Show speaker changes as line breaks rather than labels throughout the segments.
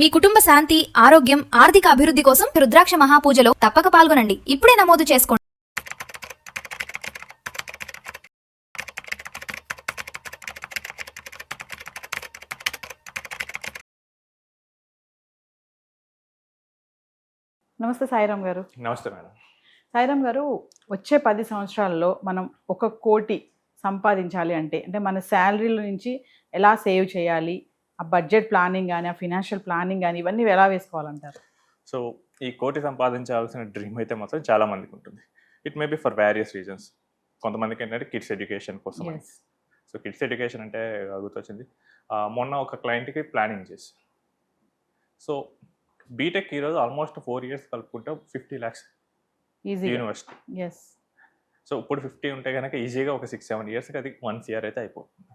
మీ కుటుంబ శాంతి, ఆరోగ్యం, ఆర్థిక అభివృద్ధి కోసం రుద్రాక్ష మహాపూజలో తప్పక పాల్గొనండి. ఇప్పుడే నమోదు చేసుకోండి.
నమస్తే సాయిరామ్ గారు.
నమస్తే మేడం.
సాయిరామ్ గారు, వచ్చే 10 సంవత్సరాల్లో మనం 1 కోటి సంపాదించాలి అంటే మన శాలరీల నుంచి ఎలా సేవ్ చేయాలి, ఆ బడ్జెట్ ప్లానింగ్ కానీ, ఆ ఫినాన్షియల్ ప్లానింగ్ కానీ, ఇవన్నీ ఎలా వేసుకోవాలంటారు?
సో ఈ కోటి సంపాదించాల్సిన డ్రీమ్ అయితే మాత్రం చాలా మందికి ఉంటుంది. It may be for various reasons. కొంతమందికి ఏంటంటే కిడ్స్ ఎడ్యుకేషన్ కోసం. సో కిడ్స్ ఎడ్యుకేషన్ అంటే గుర్తొచ్చింది, మొన్న ఒక క్లయింట్కి ప్లానింగ్ చేసి, సో బీటెక్ ఈరోజు ఆల్మోస్ట్ 4 years కలుపుకుంటే 50 lakhs యూనివర్సిటీ. సో ఇప్పుడు 50 ఉంటే కనుక ఈజీగా ఒక 6-7 yearsకి అది 1 CR అయితే అయిపోతుంది.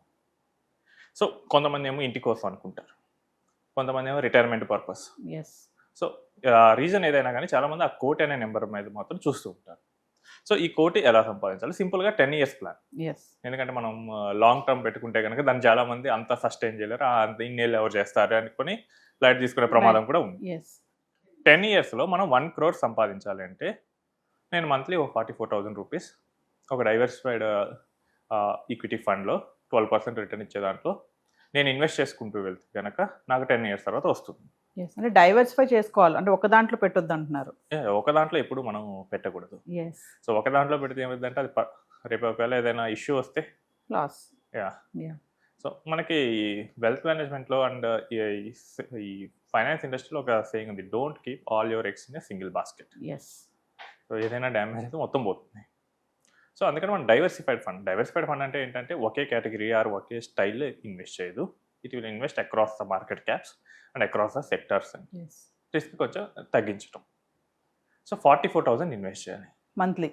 సో కొంతమంది ఏమో ఇంటి కోసం అనుకుంటారు, కొంతమంది ఏమో రిటైర్మెంట్ పర్పస్. సో రీజన్ ఏదైనా కానీ చాలామంది ఆ కోటి అనే నెంబర్ మీద మాత్రం చూస్తూ ఉంటారు. సో ఈ కోటి ఎలా సంపాదించాలి? సింపుల్గా 10 years ప్లాన్. ఎందుకంటే మనం లాంగ్ టర్మ్ పెట్టుకుంటే కనుక దాన్ని చాలామంది అంత సస్టైన్ చేయలేరు, అంత ఇన్నేళ్ళు ఎవరు చేస్తారు అనుకుని ఫ్లైట్ తీసుకునే ప్రమాదం కూడా ఉంది. 10 yearsలో మనం 1 crore సంపాదించాలి అంటే నేను మంత్లీ ఒక 44,000 rupees ఒక డైవర్సిఫైడ్ ఈక్విటీ ఫండ్లో 12% రిటర్న్ ఇచ్చే దాంట్లో నేను ఇన్వెస్ట్ చేసుకుంటూ వెళ్తే కనుక నాకు 10 years తర్వాత వస్తుంది.
అంటే డైవర్సిఫై చేసుకోవాలి అంటే ఒక దాంట్లో పెట్టొద్దు అంటున్నారు.
ఒక దాంట్లో ఎప్పుడు మనం పెట్టకూడదు. సో ఒక దాంట్లో పెడితే ఏమైందంటే అది రేపు ఒకవేళ ఏదైనా ఇష్యూ వస్తే లాస్. సో మనకి వెల్త్ మేనేజ్మెంట్లో అండ్ ఈ ఫైనాన్స్ ఇండస్ట్రీలో ఒక సేయింగ్ ఉంది, don't keep all your eggs in a single basket. So ఏదైనా డ్యామేజ్ అయితే మొత్తం పోతుంది. సో అందుకని మనం డైవర్సిఫైడ్ ఫండ్ అంటే ఏంటంటే ఒకే కేటగిరీ ఆర్ ఒకే స్టైల్ ఇన్వెస్ట్ చేయదు. It will invest across the market caps and across the sectors. Risk కొంచెం తగ్గించడం. సో 44,000 ఇన్వెస్ట్ చేయాలి మంత్లీ.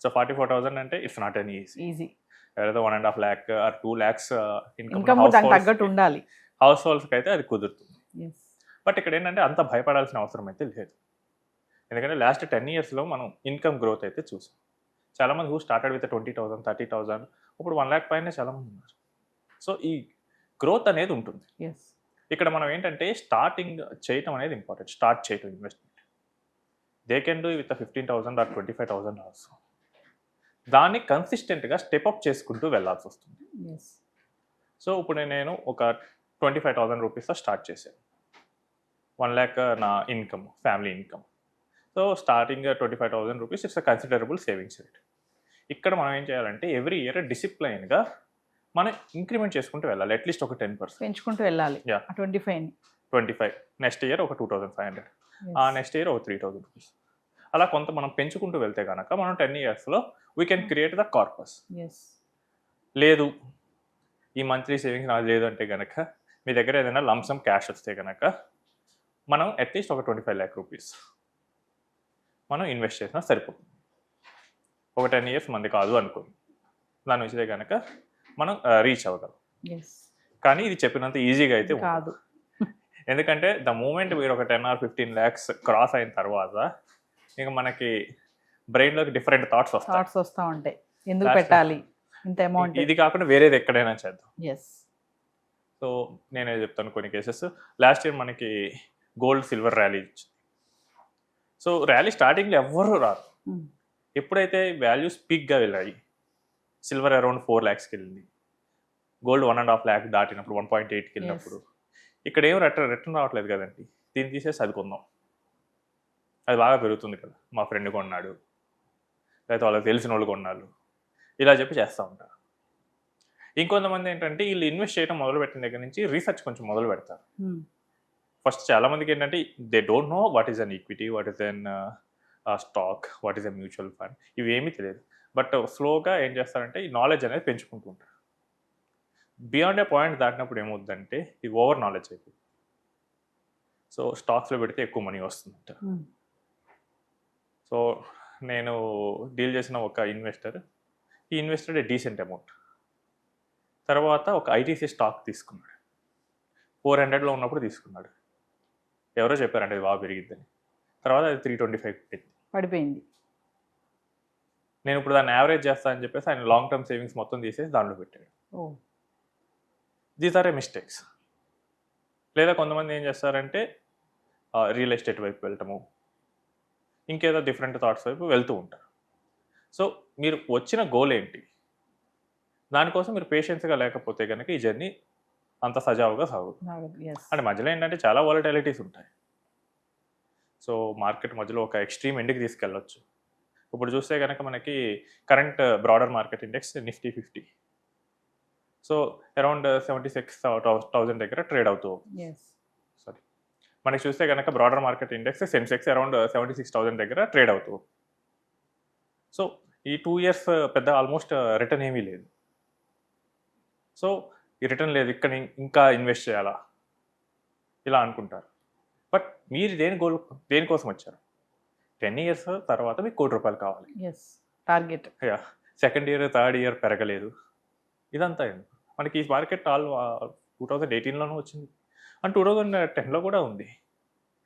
సో 44,000 అంటే ఇట్స్ నాట్ ఎన్ ఈజీ. ఏదైతే 1.5 lakh ఆర్ 2 lakhs ఇన్కమ్
తగ్గట్టు ఉండాలి.
హౌస్ హోల్డ్స్కి అయితే అది కుదురుతుంది. బట్ ఇక్కడ ఏంటంటే అంత భయపడాల్సిన అవసరం అయితే లేదు. ఎందుకంటే లాస్ట్ 10 yearsలో మనం ఇన్కమ్ గ్రోత్ అయితే చూసాం. చాలామంది హూ స్టార్టెడ్ విత్ 20,000, 30,000 ఇప్పుడు 1 lakh పైన చాలామంది ఉన్నారు. సో ఈ గ్రోత్ అనేది ఉంటుంది. ఇక్కడ మనం ఏంటంటే స్టార్టింగ్ చేయటం అనేది ఇంపార్టెంట్. స్టార్ట్ చేయటం investment they can do with 15,000 or 25,000 also. దాన్ని కన్సిస్టెంట్గా స్టెప్అప్ చేసుకుంటూ వెళ్ళాల్సి వస్తుంది. సో ఇప్పుడు నేను ఒక 25,000 రూపీస్తో స్టార్ట్ చేశాను. 1 lakh నా income, family income. So starting 25,000 rupees it's a considerable savings rate. ఇక్కడ మనం ఏం చేయాలంటే ఎవ్రీ ఇయర్ డిసిప్లైన్గా మనం ఇంక్రిమెంట్ చేసుకుంటూ వెళ్ళాలి. అట్లీస్ట్ ఒక 10%
పెంచుకుంటూ వెళ్ళాలి.
25 నెక్స్ట్ ఇయర్ ఒక 2,500, ఆ నెక్స్ట్ ఇయర్ ఒక 3,000 రూపీస్. అలా కొంత మనం పెంచుకుంటూ వెళ్తే కనుక మనం 10 yearsలో we can create the corpus. లేదు ఈ మంత్లీ సేవింగ్స్ నాకు లేదు అంటే కనుక మీ దగ్గర ఏదైనా లంసమ్ క్యాష్ వస్తే కనుక మనం అట్లీస్ట్ ఒక 25 lakh రూపీస్ మనం ఇన్వెస్ట్ చేసినా సరిపోతుంది. ఒక 10 years మంది కాదు అనుకోండి, దాని నుంచి కనుక మనం రీచ్ అవ్వగలం. కానీ ఇది చెప్పినంత ఈజీగా అయితే కాదు. ఎందుకంటే ద మూమెంట్ మీరు ఒక 10 or 15 lakhs క్రాస్ అయిన తర్వాత ఇంకా మనకి బ్రెయిన్లోకి డిఫరెంట్ థాట్స్
వస్తూ ఉంటాయి. ఎందుకు పెట్టాలి ఇంత అమౌంట్,
ఇది కాకుండా వేరేది ఎక్కడైనా చేద్దాం. సో నేనే చెప్తాను కొన్ని కేసెస్. లాస్ట్ ఇయర్ మనకి గోల్డ్ సిల్వర్ ర్యాలీ ఇచ్చింది. సో ర్యాలీ స్టార్టింగ్లో ఎవ్వరూ రారు. ఎప్పుడైతే వాల్యూస్ పీక్గా వెళ్ళాయి, సిల్వర్ అరౌండ్ 4 lakhsకి వెళ్ళింది, గోల్డ్ 1.5 lakh దాటినప్పుడు 1.8కి వెళ్ళినప్పుడు ఇక్కడ ఏం రిటర్న్ రావట్లేదు కదండి, దీన్ని తీసేసి అది కొందాం, అది బాగా పెరుగుతుంది కదా, మా ఫ్రెండ్ కొన్నాడు లేకపోతే వాళ్ళకి తెలిసిన వాళ్ళు కొన్నాళ్ళు, ఇలా చెప్పి చేస్తూ ఉంటారు. ఇంకొంతమంది ఏంటంటే వీళ్ళు ఇన్వెస్ట్ చేయడం మొదలు పెట్టిన దగ్గర నుంచి రీసెర్చ్ కొంచెం మొదలు పెడతారు. ఫస్ట్ చాలామందికి ఏంటంటే they don't know what is an equity, what is an stock, what is a mutual fund, ఇవి ఏమీ తెలియదు. బట్ స్లోగా ఏం చేస్తారంటే ఈ నాలెడ్జ్ అనేది పెంచుకుంటూ ఉంటారు. బియాండ్ ఏ పాయింట్ దాటినప్పుడు ఏమవుతుందంటే ఇది ఓవర్ నాలెడ్జ్ అయిపోతుంది. సో స్టాక్స్లో పెడితే ఎక్కువ మనీ వస్తుందంట. సో నేను డీల్ చేసిన ఒక ఇన్వెస్టర్, ఈ ఇన్వెస్టర్ డీసెంట్ అమౌంట్, తర్వాత ఒక ఐటీసీ స్టాక్ తీసుకున్నాడు. 400లో ఉన్నప్పుడు తీసుకున్నాడు. ఎవరో చెప్పారంటే అది బాగా పెరిగిద్దని. తర్వాత అది 325
పడిపోయింది.
నేను ఇప్పుడు దాన్ని యావరేజ్ చేస్తా అని చెప్పేసి ఆయన లాంగ్ టర్మ్ సేవింగ్స్ మొత్తం తీసేసి దాంట్లో పెట్టాడు. These are a mistakes. లేదా కొంతమంది ఏం చేస్తారంటే రియల్ ఎస్టేట్ వైపు వెళ్ళటము, ఇంకేదో డిఫరెంట్ థాట్స్ వైపు వెళ్తూ ఉంటారు. సో మీరు వచ్చిన గోల్ ఏంటి, దానికోసం మీరు పేషెన్స్గా లేకపోతే కనుక ఈ జర్నీ అంత సజావుగా సాగుతుంది. అంటే మధ్యలో ఏంటంటే చాలా వాలటాలిటీస్ ఉంటాయి. సో మార్కెట్ మధ్యలో ఒక ఎక్స్ట్రీమ్ ఎండ్కి తీసుకెళ్ళొచ్చు. ఇప్పుడు చూస్తే కనుక మనకి current broader market index Nifty 50, so around 76,000 దగ్గర ట్రేడ్ అవుతూ, సారీ మనకి చూస్తే కనుక broader market index Sensex around 76,000 దగ్గర ట్రేడ్ అవుతూ. సో ఈ 2 years పెద్ద ఆల్మోస్ట్ రిటర్న్ ఏమీ లేదు. సో ఈ రిటర్న్ లేదు, ఇక్కడ ఇంకా ఇన్వెస్ట్ చేయాలా ఇలా అనుకుంటారు. బట్ మీరు దేనికోసం వచ్చారు? 10 years తర్వాత మీకు ₹1,00,00,000 కావాలి,
target.
Second year third year పెరగలేదు, ఇదంతా ఎందుకు? మనకి ఈ మార్కెట్ 2018లోనూ వచ్చింది అండ్ 2010లో కూడా ఉంది.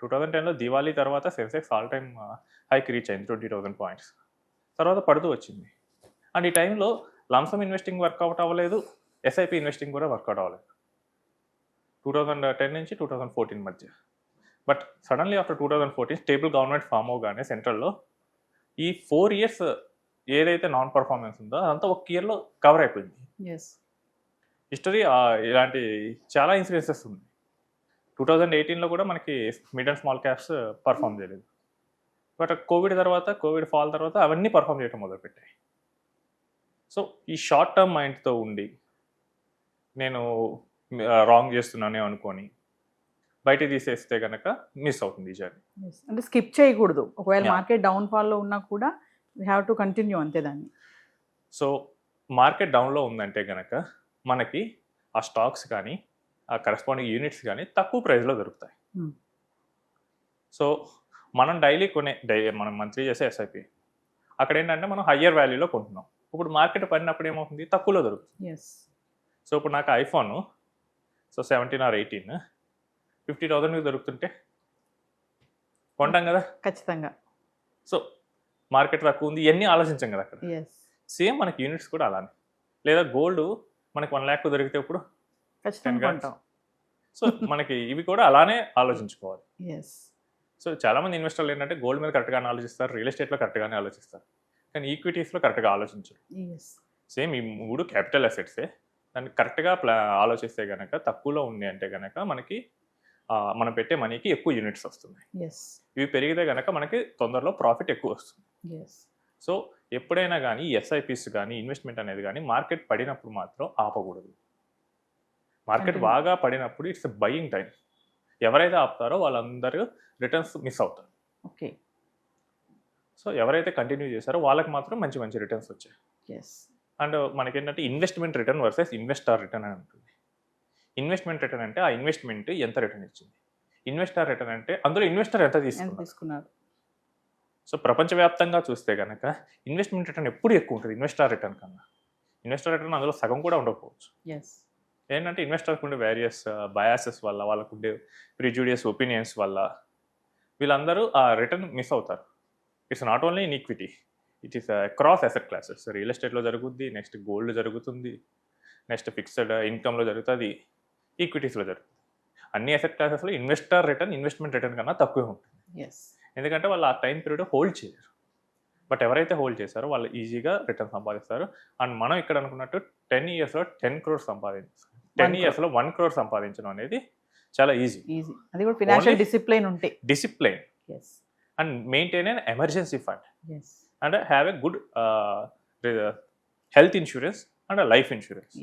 2010లో దివాళీ తర్వాత సెన్సెక్స్ ఆల్ టైమ్ హైకి రీచ్ అయింది 20,000 points, తర్వాత పడుతూ వచ్చింది. అండ్ ఈ టైంలో లంసమ్ ఇన్వెస్టింగ్ వర్కౌట్ అవ్వలేదు, ఎస్ఐపి ఇన్వెస్టింగ్ కూడా వర్కౌట్ అవ్వలేదు 2010 నుంచి 2014 మధ్య. But suddenly after 2014 stable government form అవగానే సెంట్రల్లో ఈ 4 years ఏదైతే నాన్ పర్ఫార్మెన్స్ ఉందో అదంతా ఒక ఇయర్లో కవర్ అయిపోయింది. హిస్టరీ ఇలాంటి చాలా ఇన్సిడెన్సెస్ ఉన్నాయి. 2018లో కూడా మనకి mid and small caps perform చేయలేదు. బట్ కోవిడ్ ఫాల్ తర్వాత అవన్నీ పర్ఫామ్ చేయడం మొదలుపెట్టాయి. సో ఈ షార్ట్ టర్మ్ మైండ్తో ఉండి నేను రాంగ్ చేస్తున్నానే అనుకొని బయట తీసేస్తే కనుక మిస్ అవుతుంది ఈ జర్నీ.
అంటే స్కిప్ చేయకూడదు. ఒకవేళ
Yeah.
మార్కెట్ డౌన్ఫాల్లో ఉన్నా కూడా వీ హ్యావ్ టు కంటిన్యూ అంతే దాన్ని.
సో మార్కెట్ డౌన్లో ఉందంటే కనుక మనకి ఆ స్టాక్స్ కానీ ఆ కరెస్పాండింగ్ యూనిట్స్ కానీ తక్కువ ప్రైస్లో దొరుకుతాయి.
Hmm.
సో మనం మనం మంత్లీ చేసే ఎస్ఐపి అక్కడ ఏంటంటే మనం హయ్యర్ వాల్యూలో కొంటున్నాం. ఇప్పుడు మార్కెట్ పడినప్పుడు ఏమవుతుంది, తక్కువలో దొరుకుతుంది. సో ఇప్పుడు నాకు ఐఫోన్ 17 or 18 50,000 దొరుకుతుంటే కొంటాం కదా
ఖచ్చితంగా.
సో మార్కెట్ తక్కువ ఉంది, ఇవన్నీ ఆలోచించాం కదా అక్కడ. సేమ్ మనకి యూనిట్స్ కూడా అలానే. లేదా గోల్డ్ మనకి 1 lakh దొరికితే ఇప్పుడు
ఖచ్చితంగా కొంటాం.
సో మనకి ఇవి కూడా అలానే ఆలోచించుకోవాలి. సో చాలామంది ఇన్వెస్టర్లు ఏంటంటే గోల్డ్ మీద కరెక్ట్గానే ఆలోచిస్తారు, రియల్ ఎస్టేట్లో కరెక్ట్గానే ఆలోచిస్తారు, కానీ ఈక్విటీస్లో కరెక్ట్గా ఆలోచించరు. సేమ్ ఈ 3 క్యాపిటల్ అసెట్సే, దాన్ని కరెక్ట్గా ఆలోచిస్తే కనుక తక్కువలో ఉంది అంటే కనుక మనకి మనం పెట్టే మనీకి ఎక్కువ యూనిట్స్ వస్తున్నాయి. ఇవి పెరిగితే కనుక మనకి తొందరలో ప్రాఫిట్ ఎక్కువ వస్తుంది. సో ఎప్పుడైనా కానీ ఎస్ఐపిస్ కానీ ఇన్వెస్ట్మెంట్ అనేది కానీ మార్కెట్ పడినప్పుడు మాత్రం ఆపకూడదు. మార్కెట్ బాగా పడినప్పుడు ఇట్స్ బయింగ్ టైం. ఎవరైతే ఆపుతారో వాళ్ళందరూ రిటర్న్స్ మిస్ అవుతారు.
ఓకే.
సో ఎవరైతే కంటిన్యూ చేశారో వాళ్ళకి మాత్రం మంచి మంచి రిటర్న్స్ వచ్చాయి. అండ్ మనకేంటంటే investment return versus investor return అని ఉంటుంది. ఇన్వెస్ట్మెంట్ రిటర్న్ అంటే ఆ ఇన్వెస్ట్మెంట్ ఎంత రిటర్న్ ఇచ్చింది, ఇన్వెస్టార్ రిటర్న్ అంటే అందులో ఇన్వెస్టర్ ఎంత తీసుకున్నారు. సో ప్రపంచవ్యాప్తంగా చూస్తే కనుక ఇన్వెస్ట్మెంట్ రిటర్న్ ఎప్పుడు ఎక్కువ ఉంటుంది ఇన్వెస్టార్ రిటర్న్ కన్నా. ఇన్వెస్టర్ రిటర్న్ అందులో సగం కూడా ఉండకపోవచ్చు. ఏంటంటే ఇన్వెస్టర్కి ఉండే వేరియస్ బయాసెస్ వల్ల, వాళ్ళకు ఉండే ప్రిజుడియస్ ఒపీనియన్స్ వల్ల వీళ్ళందరూ ఆ రిటర్న్ మిస్ అవుతారు. It's not only in equity, it is across asset classes. Real ఎస్టేట్లో జరుగుద్ది, నెక్స్ట్ గోల్డ్ జరుగుతుంది, నెక్స్ట్ ఫిక్స్డ్ ఇన్కమ్లో జరుగుతుంది, ఈక్విటీస్లో జరుగుతుంది. అన్ని అసెట్ క్లాసెస్లో ఇన్వెస్ట్మెంట్ రిటర్న్ కన్నా తక్కువే ఉంటుంది. ఎందుకంటే వాళ్ళు ఆ టైం పీరియడ్ హోల్డ్ చేయరు. బట్ ఎవరైతే హోల్డ్ చేస్తారో వాళ్ళు ఈజీగా రిటర్న్ సంపాదిస్తారు. అండ్ మనం ఇక్కడ అనుకున్నట్టు 10 yearsలో 10 crores సంపాదించాలి. 10 yearsలో 1 crore సంపాదించడం అనేది చాలా ఈజీ.
అది కూడా ఫైనాన్షియల్ డిసిప్లైన్ ఉంటే.
Discipline and maintain an emergency fund and have a good health insurance and life insurance.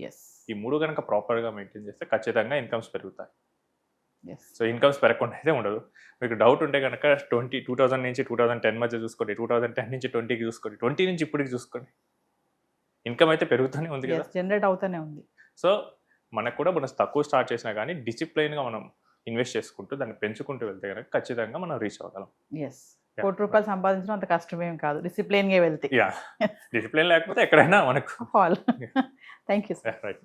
ఈ 3 కనుక ప్రాపర్గా మెయింటైన్ చేస్తే ఖచ్చితంగా ఇన్కమ్స్ పెరుగుతాయి. సో ఇన్కమ్స్ పెరగకుండా అయితే ఉండదు. మీకు డౌట్ ఉంటే కనుక 2000 నుంచి 2010 మధ్య చూసుకోండి, 2010 నుంచి 20కి చూసుకోండి, 20 నుంచి ఇప్పటికి చూసుకోండి, ఇన్కమ్ అయితే పెరుగుతూనే ఉంది కదా,
జనరేట్ అవుతూనే ఉంది.
సో మనకు కూడా మనం తక్కువ స్టార్ట్ చేసినా కానీ డిసిప్లైన్గా మనం ఇన్వెస్ట్ చేసుకుంటూ దాన్ని పెంచుకుంటూ వెళ్తే కనుక ఖచ్చితంగా మనం రీచ్ అవ్వగలం.
₹1,00,00,000 సంపాదించడం అంత కష్టమేం కాదు, డిసిప్లైన్గా వెళ్తే.
డిసిప్లైన్ లేకపోతే ఎక్కడైనా మనకు.
Thank you sir.
రైట్.